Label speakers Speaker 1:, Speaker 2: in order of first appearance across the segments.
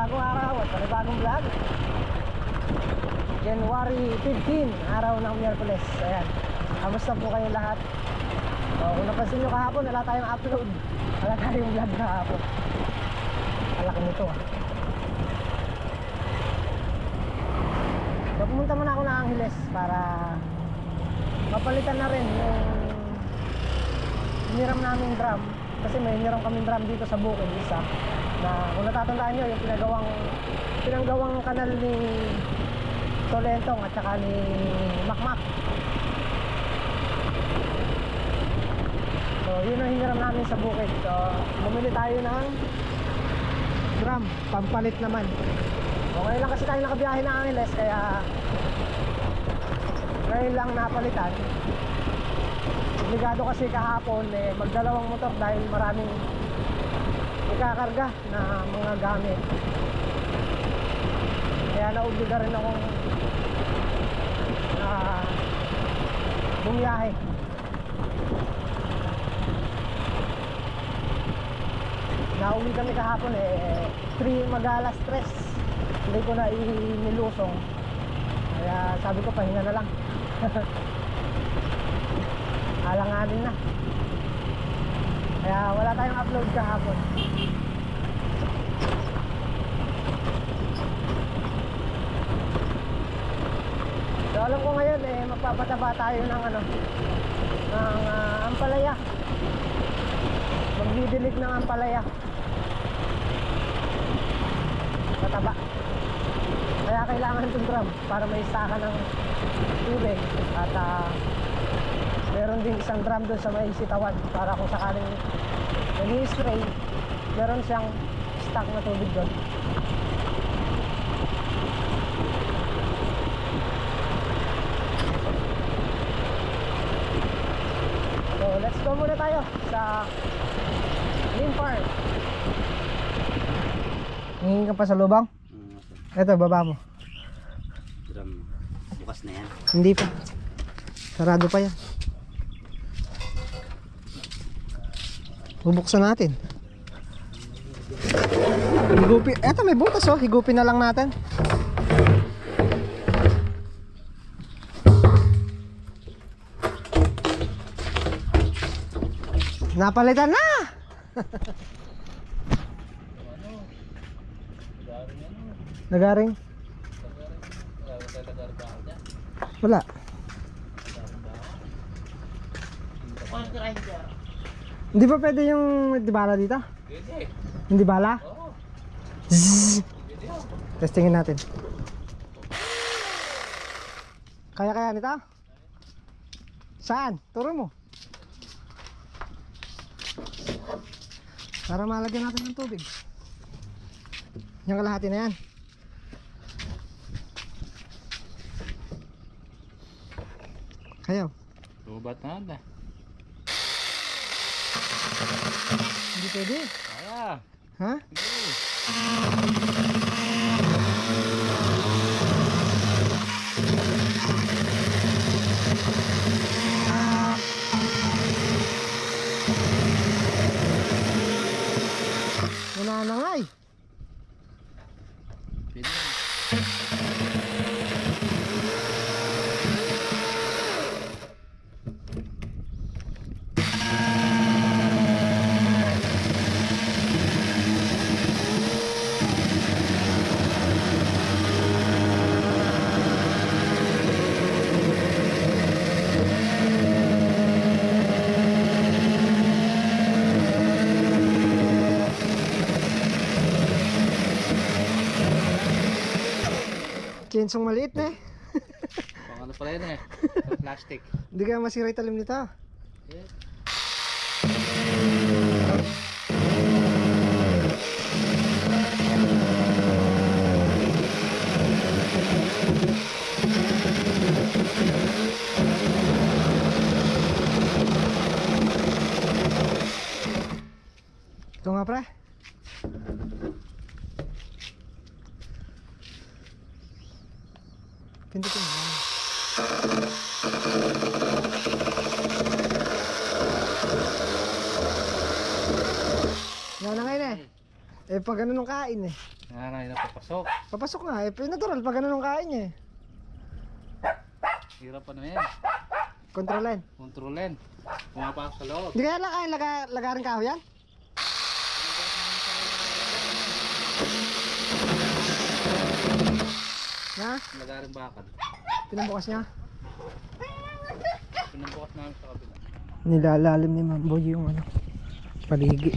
Speaker 1: panibagong araw at panibagong vlog. January 15, araw ng Miyerkules. Ayan, kamusta po kayo lahat? Kung napansin nyo kahapon, wala tayong upload. Wala tayong vlog kahapon. Alaki nito So pumunta muna ako ng Angeles para mapalitan na rin yung hiniram naming drum. Kasi may hiniram kaming drum dito sa bukid isa na kung natatandaan nyo yung pinanggawang kanal ni Tolentong at saka ni Makmak. So yun ang hiniram namin sa bukid. So bumili tayo ng drum, pampalit naman. So ngayon lang kasi tayo nakabiyahe ng Angeles, kaya ngayon lang napalitan. Obligado kasi kahapon magdalawang motor dahil maraming ikakarga na mga gamit. Kaya naobliga rin akong bumiyahe. Nauwi kami kahapon 3 mag-alas 3. Hindi ko na inilusong. Kaya sabi ko pahinga na lang. Alanganin na. Kaya wala tayong upload kahapon. So alam ko ngayon magpapataba tayo ng ampalaya. Magdidilig ng ampalaya. Pataba. Kaya kailangan itong drum para may istaka ng tubig. At meron din isang drum doon sa may sitawan para kung sakaling nag-i-spray, meron siyang stock na tubig doon. So let's go muna tayo sa Lynn Farm. Hingin ka pa sa lubang? Ito, baba mo.
Speaker 2: Drum, bukas na yan.
Speaker 1: Hindi pa. Sarado pa yan. Bubuksan natin. Higupin. Eto, may butas oh. Higupin na lang natin. Napalitan na! Nagaring? Wala. Hindi pa pwede yung di bala dito?
Speaker 2: Pwede.
Speaker 1: Hindi bala?
Speaker 2: Oo.
Speaker 1: Zzz.
Speaker 2: Pwede.
Speaker 1: Testingin natin. Kaya nito? Saan? Turo mo. Para malagyan natin ng tubig. Yung kalahati na yan. Kayo.
Speaker 2: Lubat na anda.
Speaker 1: Hindi pwede.
Speaker 2: Kaya.
Speaker 1: Ha? Wala na nga eh.
Speaker 2: Pwede.
Speaker 1: Chainsong maliit na eh.
Speaker 2: Pang ano pala yun plastic.
Speaker 1: Hindi kaya masira yung talim nito.
Speaker 2: Yeah.
Speaker 1: Ito nga pre. Pindutin mo. Yan na ngayon eh. Eh pag ganun nung kain eh.
Speaker 2: Nanganay na papasok.
Speaker 1: Papasok na eh. Natural pag ganun ang kain niya eh.
Speaker 2: Hirap pa na yan.
Speaker 1: Kontrolin.
Speaker 2: Kontrolin. Pumapasok sa loob.
Speaker 1: Hindi kaya kain lagarin kahoy yan? Na?
Speaker 2: Lagaring bakal.
Speaker 1: Pinambukas niya?
Speaker 2: Pinambukas namin sa kabila.
Speaker 1: Nilalalim ni Mamboy yung ano, paligi.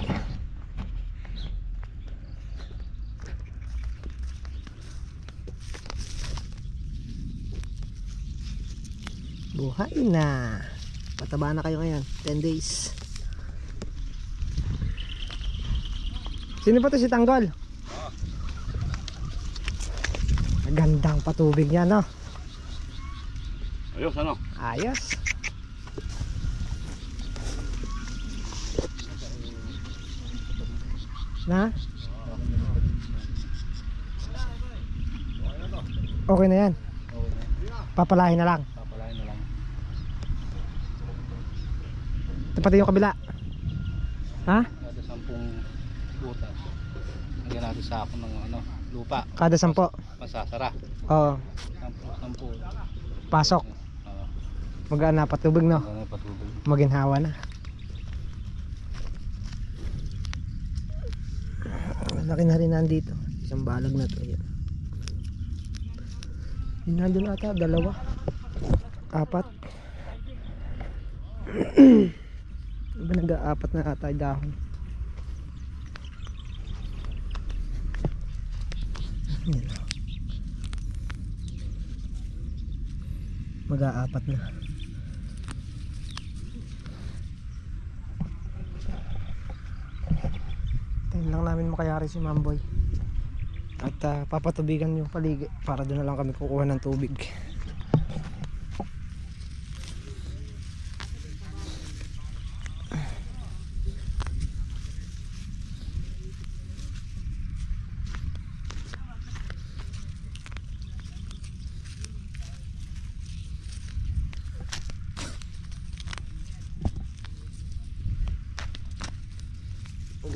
Speaker 1: Buhay na. Pataba na kayo ngayon. 10 days. Sino pa to si Tanggol? Magandang patubig niya, no?
Speaker 2: Ayos ano?
Speaker 1: Ayos. Na? Okay na yan. Papalahin na lang.
Speaker 2: Papalain na lang.
Speaker 1: Ito pati yung kabila. Ha?
Speaker 2: Kada 10 butas. Lagyan natin sa ako ng ano, lupa.
Speaker 1: Kada 10.
Speaker 2: Masasara.
Speaker 1: Oo.
Speaker 2: 10.
Speaker 1: Pasok.
Speaker 2: Oo.
Speaker 1: Magaan na patubig, no?
Speaker 2: Ganun patubig.
Speaker 1: Maginhawa na. Laki na rin nandito. Isang balag na to. Yan. Yung nandun ata, 2, 4. Diba nag-4 na ata yung dahon. Yan. Mag-4 na. Tingnan lang namin makayari si Mamboy. At papatubigan yung paligid para doon na lang kami kukuha ng tubig.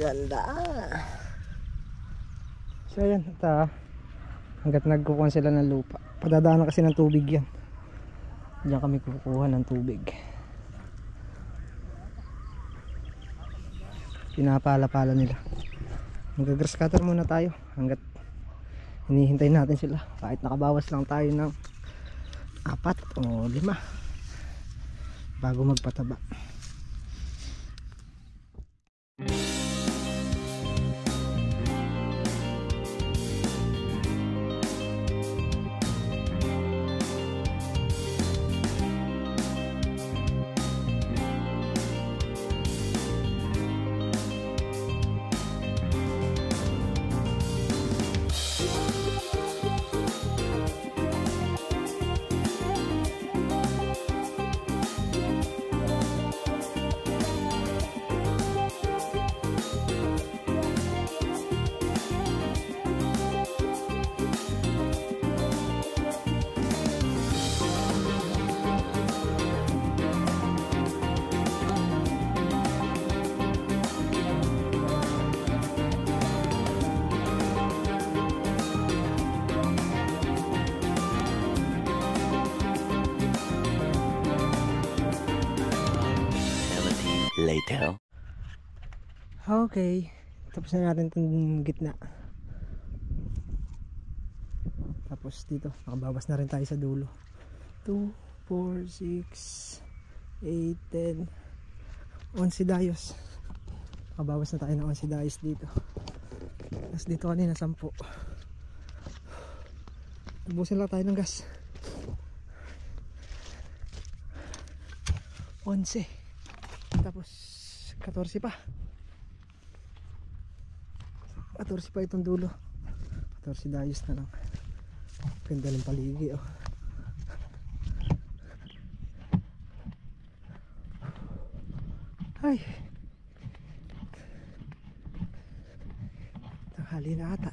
Speaker 1: Ganda. So yan, at hanggat nagkukuha sila ng lupa, padadaan na kasi ng tubig yan. Diyan kami kukuha ng tubig. Pinapala-pala nila. Mag-grass cutter muna tayo hanggat hinihintay natin sila. Kahit nakabawas lang tayo ng 4 o 5 bago magpataba.
Speaker 3: Later.
Speaker 1: Okay, tapos na natin itong gitna. Tapos dito, nakabawas na rin tayo sa dulo. 2, 4, 6, 8, 10 onsidayos. Nakabawas na tayo ng onsidayos dito. Tapos dito kanina 10. Ubusin lang tayo ng gas. 11. Tapos 14 pa. 14 pa itong dulo. 14 dayos na lang. Ganda ng paligi, oh. Ay, tanghali na ata.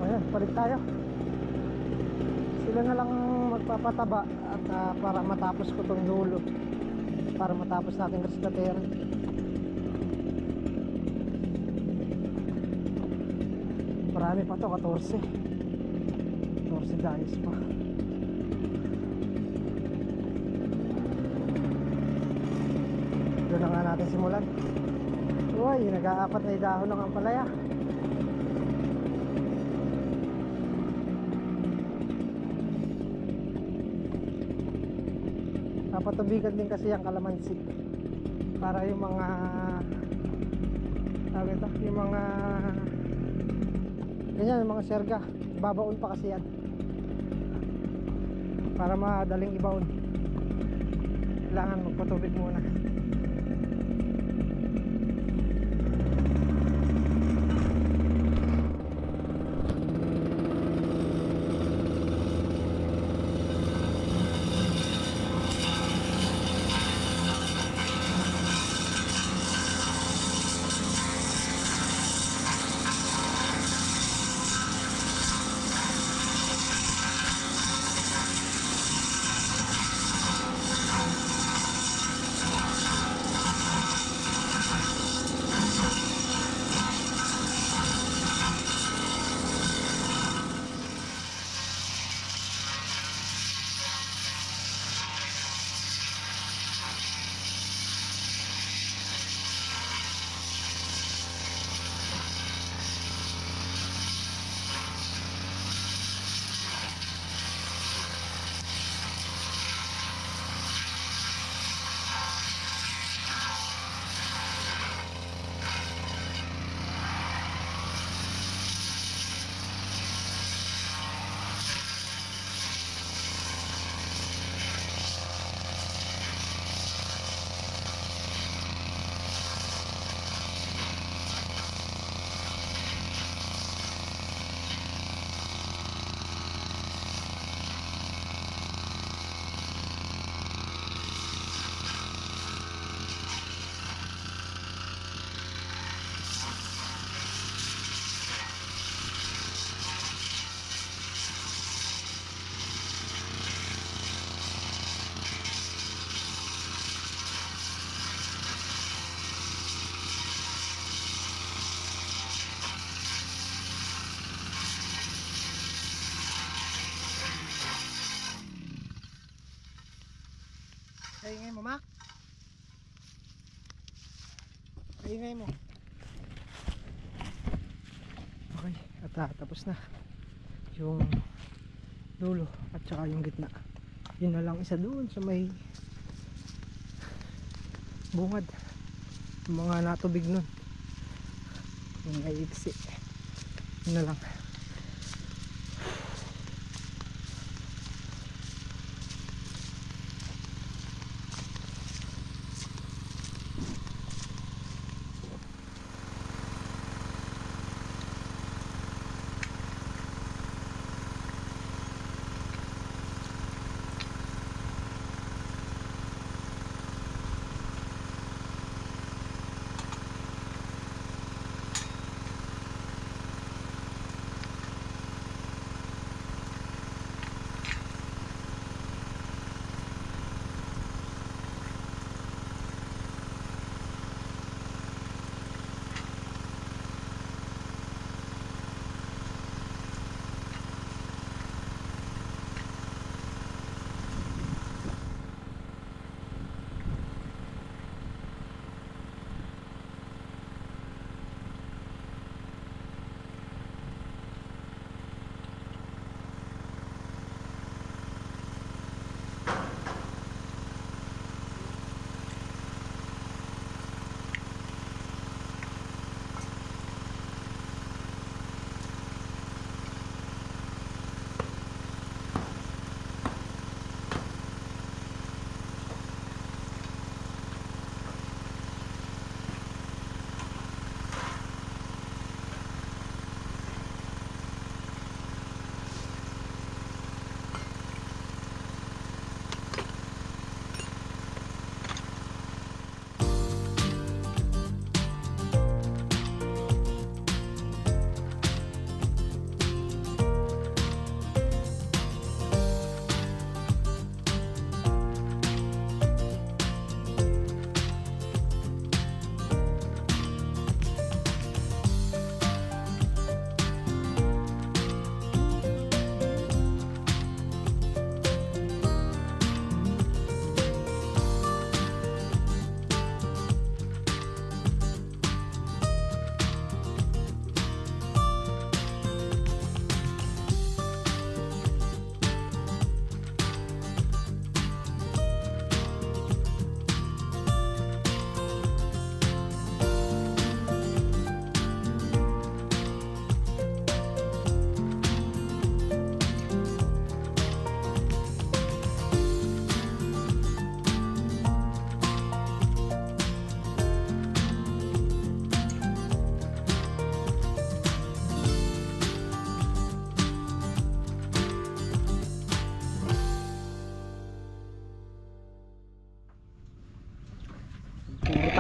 Speaker 1: Ayan, balik tayo. Sila na lang magpapataba at para matapos ko tong dulo, para matapos natin rescateran. Marami pa to, 14. 14 dayos pa. Doon na nga natin simulan. Uy, nag-aapat na dahon ng ampalaya. Napatubigan din kasi ang kalamansi para yung mga tawag ito, yung mga ganyan, yung mga serga, babaon pa kasi yan para madaling ibaon. Kailangan magpatubig muna. Ingay mo, Mac. Ingay mo. Okay, at tapos na yung dulo at saka yung gitna. Yun na lang isa doon sa may bungad. Yung mga natubig nun. Yung naiiksi. Yun na lang.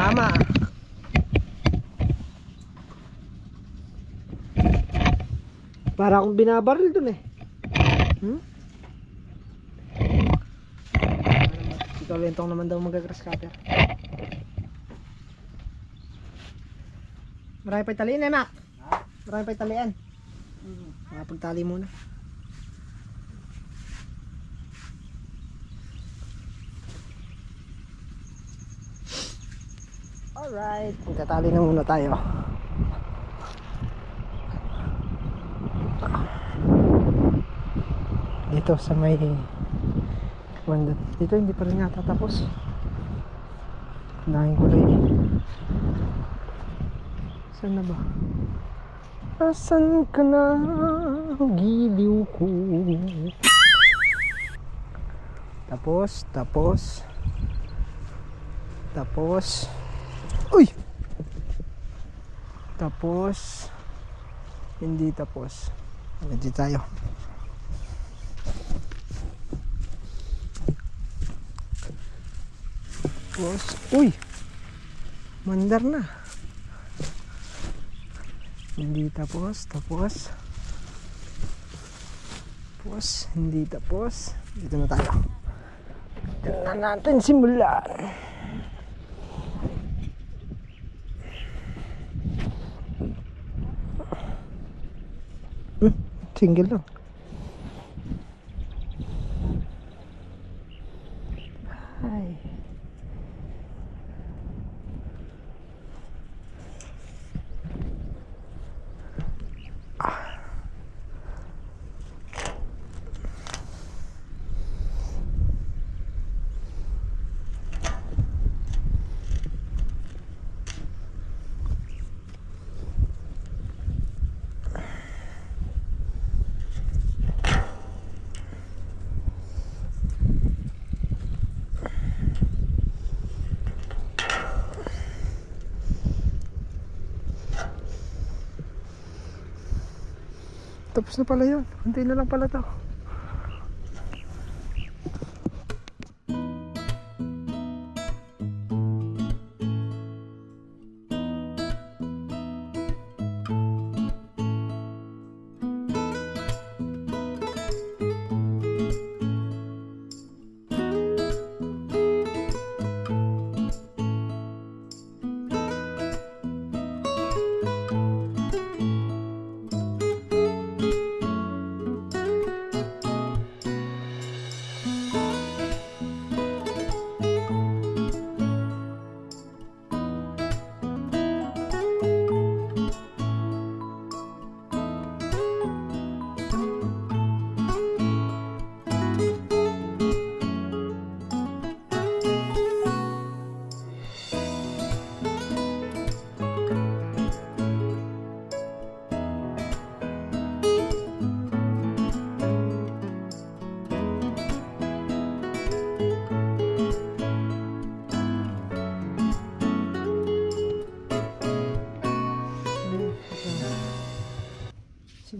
Speaker 1: tama. Para akong binabaril dun eh. Ikaw lentong naman daw mag-grass cutter. Marami pa italian eh, Mac. Marami pa italian. Makapagtali muna. Alright, magtatali na muna tayo. Dito sa may dito hindi pa rin natatapos. Dahil kulay. Saan na ba? Asan ka na, giliw ko? Tapos uy! Tapos hindi tapos. Dito tayo. Tapos, uy! Mandar na. Hindi tapos, hindi tapos. Dito na tayo. Dito na natin simulan. Single lang. Ay. Tapos na pala yun. Hintay na lang pala to.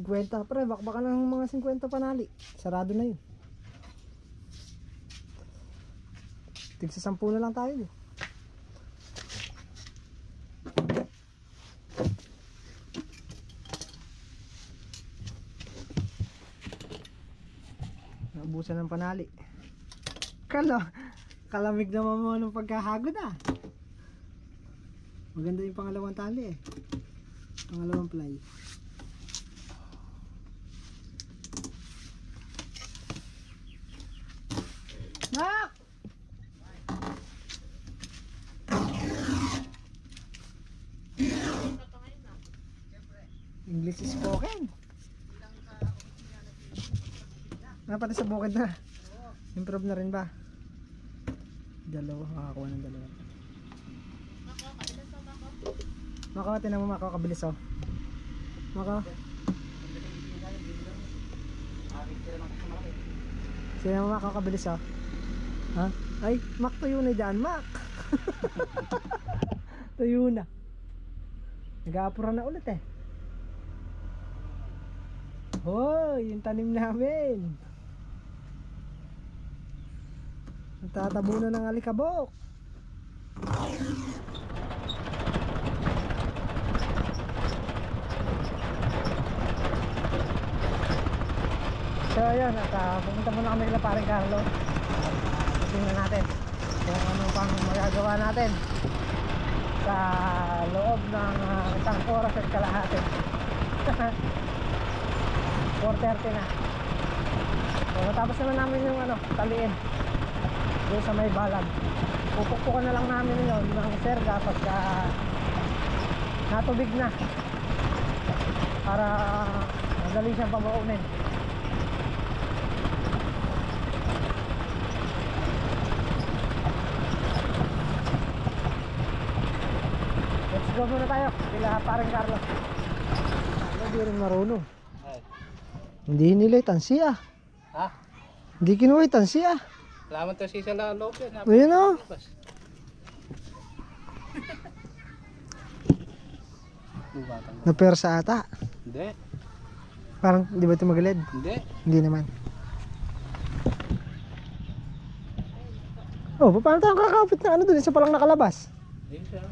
Speaker 1: Kwenta pre, bakbakan ng mga 50 panali. Sarado na yun. Tigsa 10 na lang tayo eh. Naubusan ng panali. Kalamig naman mo ng pagkahagod ah. Maganda yung pangalawang tali eh. Pangalawang ply. Mak! English is spoken. Pati sa bukid na. Improve na rin ba? Dalawa, makakuha ng dalawa. Mako, tinan mo Mako, kabilis oh. Mako. Sino mo Mako, kabilis oh. Ha? Ay, Mac, tuyo na dyan, Mac. Tuyo na. Nag-aapura na ulit eh. Hoy, yung tanim namin. Nagtatabo na ng alikabok. So ayun, at pumunta muna kami kila paring Carlo. Tingnan natin kung ano pang magagawa natin sa loob ng isang oras at kalahati. 4:30 na. So natapos naman namin yung taliin doon sa may balag. Pupukpukan na lang namin yun ng serga pagka natubig na para madali siyang pabaunin. Let's go muna tayo kila paring Carlo. Hindi rin marunong.
Speaker 2: Ay.
Speaker 1: Hindi nila tansiya.
Speaker 2: Ha?
Speaker 1: Hindi kinuha tansiya.
Speaker 2: Salamat to si sa loob yan.
Speaker 1: Ayun o. Napersa ata.
Speaker 2: Hindi.
Speaker 1: Parang di ba ito magilid?
Speaker 2: Hindi.
Speaker 1: Hindi naman. Oh, paano tayo kakapit na doon? Isa palang nakalabas.
Speaker 2: Ayun siya.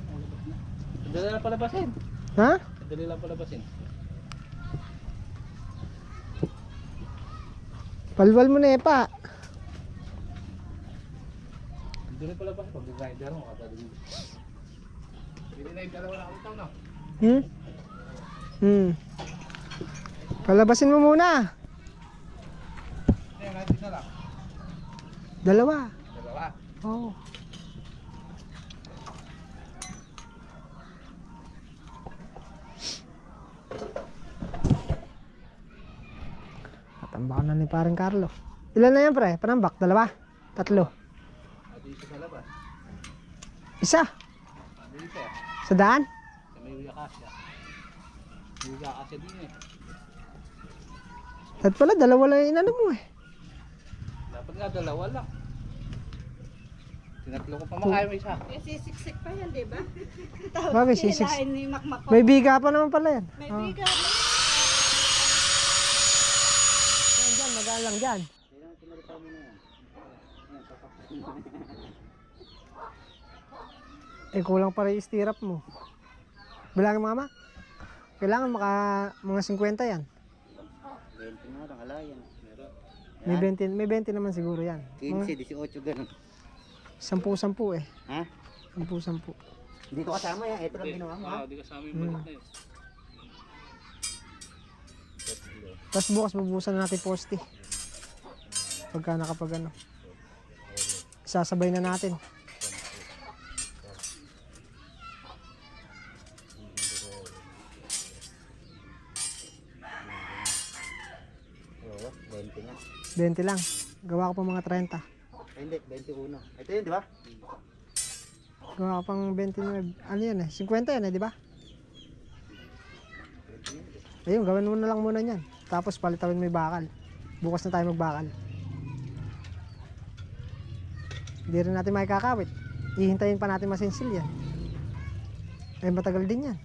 Speaker 2: Dali lang palabasin.
Speaker 1: Ha?
Speaker 2: Dali lang palabasin.
Speaker 1: Palwal mo na pa.
Speaker 2: Dali palabasin. Pag grinder mo kadali. Hindi na yung dalawa na utang no.
Speaker 1: Palabasin mo muna.
Speaker 2: Hindi, natin na lang.
Speaker 1: Dalawa.
Speaker 2: Dalawa.
Speaker 1: Oo. Natambakan na ni paring Carlo. Ilan na yan pre? Panambak? Dalawa? Tatlo?
Speaker 2: Adi isa sa labas.
Speaker 1: Isa?
Speaker 2: Adi isa.
Speaker 1: Sa daan?
Speaker 2: Sa may uyakasya. May uyakasya din eh.
Speaker 1: At pala dalawa lang yung inano mo eh.
Speaker 2: Dapat nga dalawa lang. Tinatlo ko pa makaya mo isa.
Speaker 4: Sisiksik pa yan, di ba?
Speaker 1: Bagay, sisik.
Speaker 4: Hilahin mo yung makmak ko.
Speaker 1: May biga pa naman pala yan.
Speaker 4: May
Speaker 1: Oo.
Speaker 4: biga.
Speaker 1: Yan dyan, magaan lang dyan. Eh kulang pa rin yung stirrup mo. Bilangin mama. Kailangan mga 50 yan.
Speaker 5: 20 nga lang, alayan.
Speaker 1: May 20 naman siguro yan.
Speaker 5: 15, 18, ganun.
Speaker 1: 10-10 eh.
Speaker 5: Ha?
Speaker 1: 10-10.
Speaker 5: Hindi ko kasama yan. Ito lang ginawa mo, ha?
Speaker 2: Di kasama yung malit na eh.
Speaker 1: Tapos bukas mabubusan natin poste. Pagka nakapag sasabay na natin.
Speaker 5: Oo, 20 nga.
Speaker 1: 20 lang. Gawa ko pa mga 30.
Speaker 5: Ay, hindi, 21. Ito yun, di ba?
Speaker 1: Gawa ko pang 29. Ano yan eh? 50 yan eh, di ba? Ayun, gawin mo na lang muna yan. Tapos palitawin mo yung bakal. Bukas na tayo magbakal. Hindi rin natin makikakawit. Ihintayin pa natin masinsil yan. Ay matagal din yan.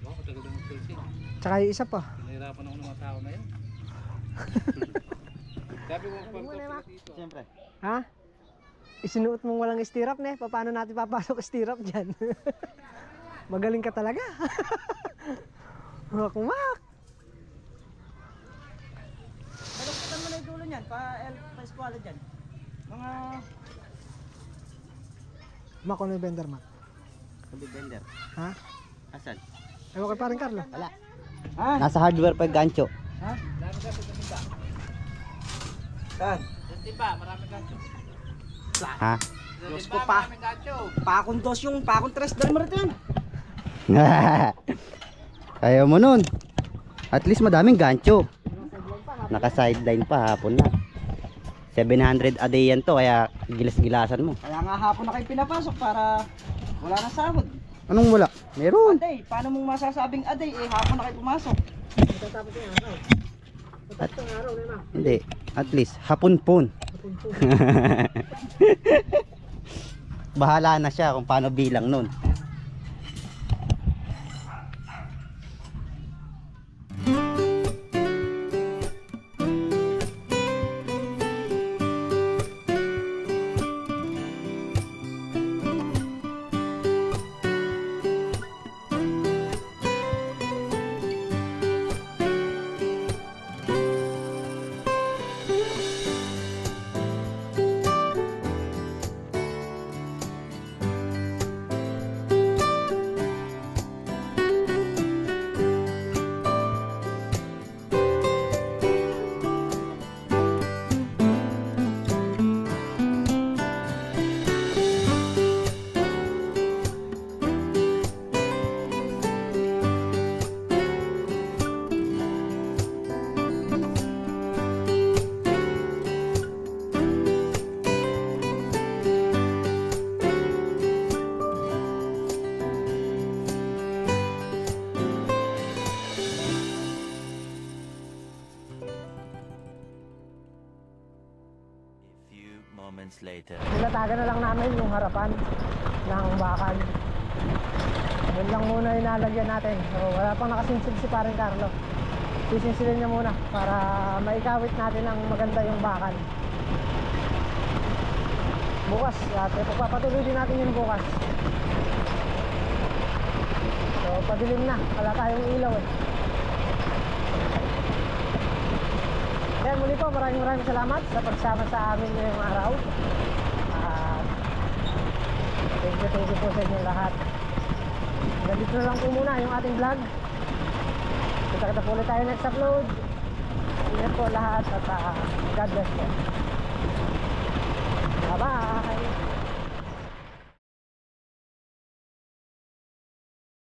Speaker 2: Wow, matagal na mag-pulsing.
Speaker 1: Tsaka yung isa pa.
Speaker 2: Pinahirapan ako ng mga tao na yan. Sabi ko pag dito.
Speaker 5: Siyempre.
Speaker 1: Ha? Isinuot mong walang stirrup ne? Paano natin papasok stirrup dyan? Magaling ka talaga. Kumak.
Speaker 4: Palagputan mo na yung dulo niyan, pa-eskwala dyan. Mga...
Speaker 1: Mak, ano yung vendor, Mak?
Speaker 5: Sabi bender.
Speaker 1: Ha?
Speaker 5: Asan?
Speaker 1: Ewan kay paring Carlo.
Speaker 5: Wala. Nasa hardware pa yung gancho.
Speaker 1: Ha?
Speaker 2: Dami ka sa timba.
Speaker 5: Saan?
Speaker 2: Sa timba, marami gancho.
Speaker 5: Ha?
Speaker 4: Diyos ko pa.
Speaker 2: Marami gancho.
Speaker 4: Pakong dos yung pakong tres dal mo rin yan.
Speaker 5: Ayaw mo nun. At least madaming gancho. Naka-sideline pa hapon na. 700 a day yan to, kaya gilas-gilasan mo.
Speaker 4: Kaya nga hapon na kayo pinapasok para wala na sahod.
Speaker 5: Anong wala? Meron.
Speaker 4: Aday, paano mong masasabing aday eh hapon na kayo pumasok?
Speaker 1: Matatapos yung araw. Matapos yung araw, Nema.
Speaker 5: Hindi. At least, hapon-pon. Bahala na siya kung paano bilang nun.
Speaker 3: moments later.
Speaker 1: Nilatagan na lang namin yung harapan ng bakal. Yun lang muna yung nalagyan natin. So wala pang nakasinsid si Paring Carlo. Sisinsilin niya muna para maikawit natin ng maganda yung bakal. Bukas, pagpapatuloy din natin yung bukas. So padilim na, wala tayong ilaw eh. Kaya muli po, maraming salamat sa pagsama sa amin ngayong araw. At thank you po sa inyo lahat. Ganito na lang po muna yung ating vlog. Kita-kita po ulit tayo next upload. Ingat po lahat at God bless po. Bye-bye!